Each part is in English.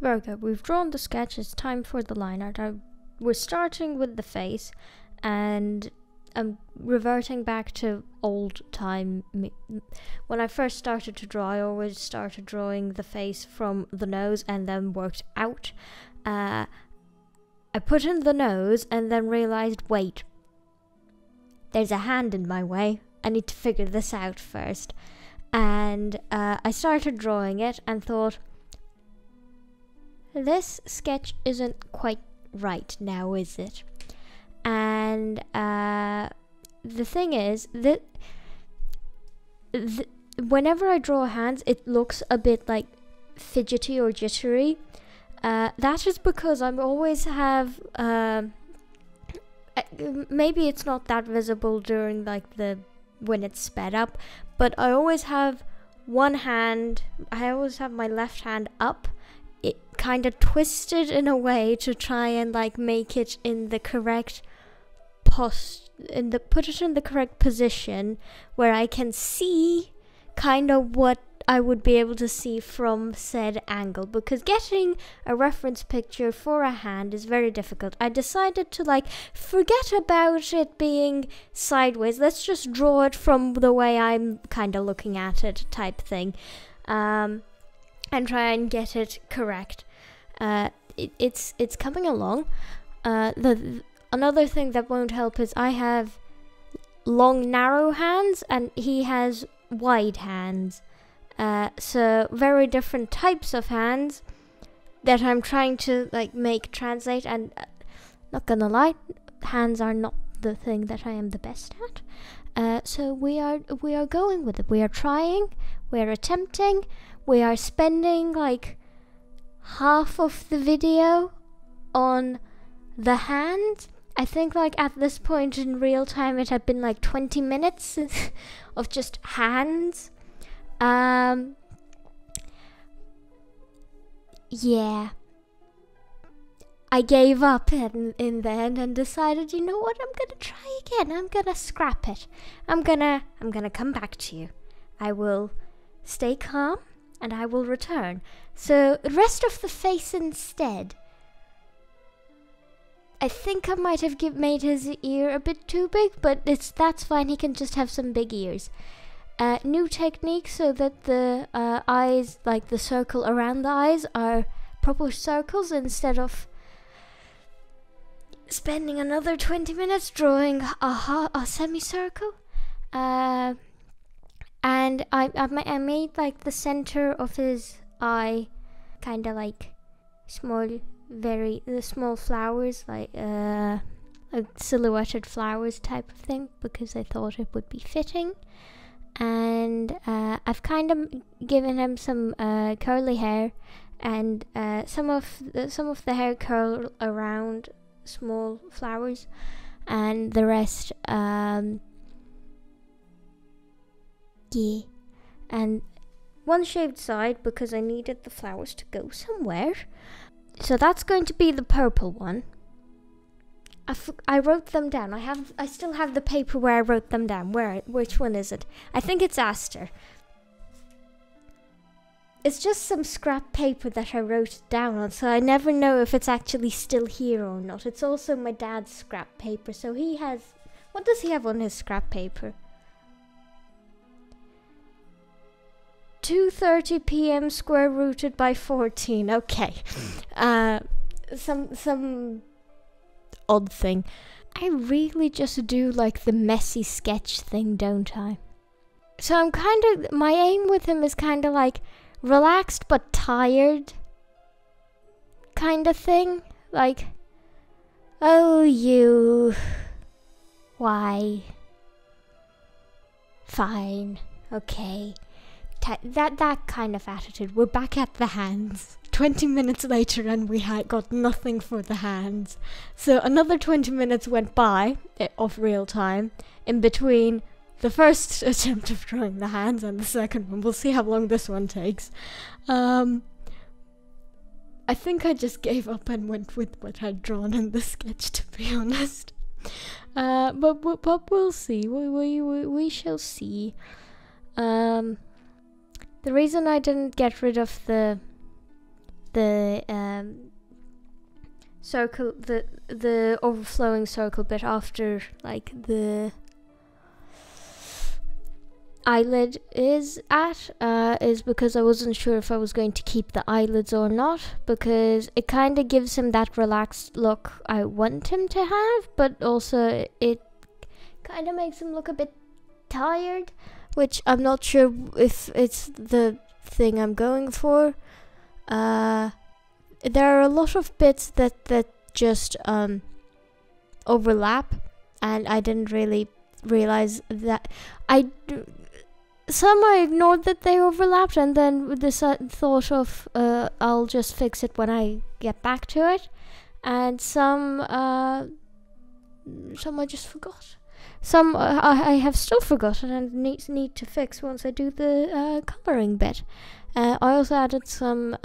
Virgo, we've drawn the sketch, it's time for the line art. We're starting with the face, and I'm reverting back to old time. When I first started to draw, I always started drawing the face from the nose and then worked out. I put in the nose and then realized, wait, there's a hand in my way. I need to figure this out first. And I started drawing it and thought, this sketch isn't quite right now, is it? And the thing is that whenever I draw hands, it looks a bit like fidgety or jittery. That is because I always have maybe it's not that visible during when it's sped up, but I always have one hand. I always have my left hand up, it kind of twisted in a way to try and make it in the correct put it in the correct position where I can see kind of what I would be able to see from said angle, because getting a reference picture for a hand is very difficult. I decided to forget about it being sideways. Let's just draw it from the way I'm kind of looking at it type thing. And try and get it correct. It's coming along. Another thing that won't help is I have long, narrow hands, and he has wide hands. So very different types of hands that I'm trying to make translate. And not gonna lie, hands are not the thing that I am the best at. So we are going with it. We are trying. We are attempting. We are spending half of the video on the hand. I think at this point in real time it had been 20 minutes of just hands. Yeah. I gave up in the end and decided, you know what, I'm gonna try again. I'm gonna scrap it. I'm gonna come back to you. I will stay calm and I will return. So the rest of the face instead, I think I might have made his ear a bit too big, but that's fine. He can just have some big ears. New technique so that the eyes, the circle around the eyes, are proper circles instead of spending another 20 minutes drawing a semicircle. And I made the center of his eye kind of small, small flowers, silhouetted flowers type of thing, because I thought it would be fitting. And I've kind of given him some curly hair, and some of the hair curl around small flowers, and the rest yeah, and one shaved side because I needed the flowers to go somewhere. So that's going to be the purple one. I wrote them down. I still have the paper where I wrote them down. Which one is it? I think it's Aster. It's just some scrap paper that I wrote down on, so I never know if it's actually still here or not. It's also my dad's scrap paper, so he has... What does he have on his scrap paper? 2:30 p.m. square rooted by 14. Okay. Some odd thing. I really just do the messy sketch thing, don't I? So I'm my aim with him is kind of relaxed but tired kind of thing. Oh, you... Why? Fine. Okay. That kind of attitude. We're back at the hands. 20 minutes later and we had got nothing for the hands. So another 20 minutes went by of real time in between the first attempt of drawing the hands and the second one. We'll see how long this one takes. I think I just gave up and went with what I'd drawn in the sketch, to be honest. But we'll see. We shall see. The reason I didn't get rid of the circle, the overflowing circle bit after like the eyelid is because I wasn't sure if I was going to keep the eyelids or not, because it kind of gives him that relaxed look I want him to have, but also it kind of makes him look a bit tired, which I'm not sure if it's the thing I'm going for. There are a lot of bits that just overlap, and I didn't really realize that some I ignored that they overlapped, and then with this thought of I'll just fix it when I get back to it, and some I just forgot. Some I have still forgotten and need to fix once I do the coloring bit. I also added some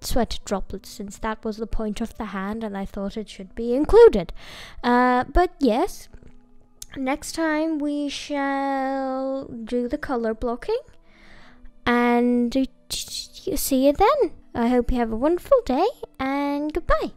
sweat droplets, since that was the point of the hand and I thought it should be included. But yes, next time we shall do the color blocking, and see you then. I hope you have a wonderful day, and goodbye.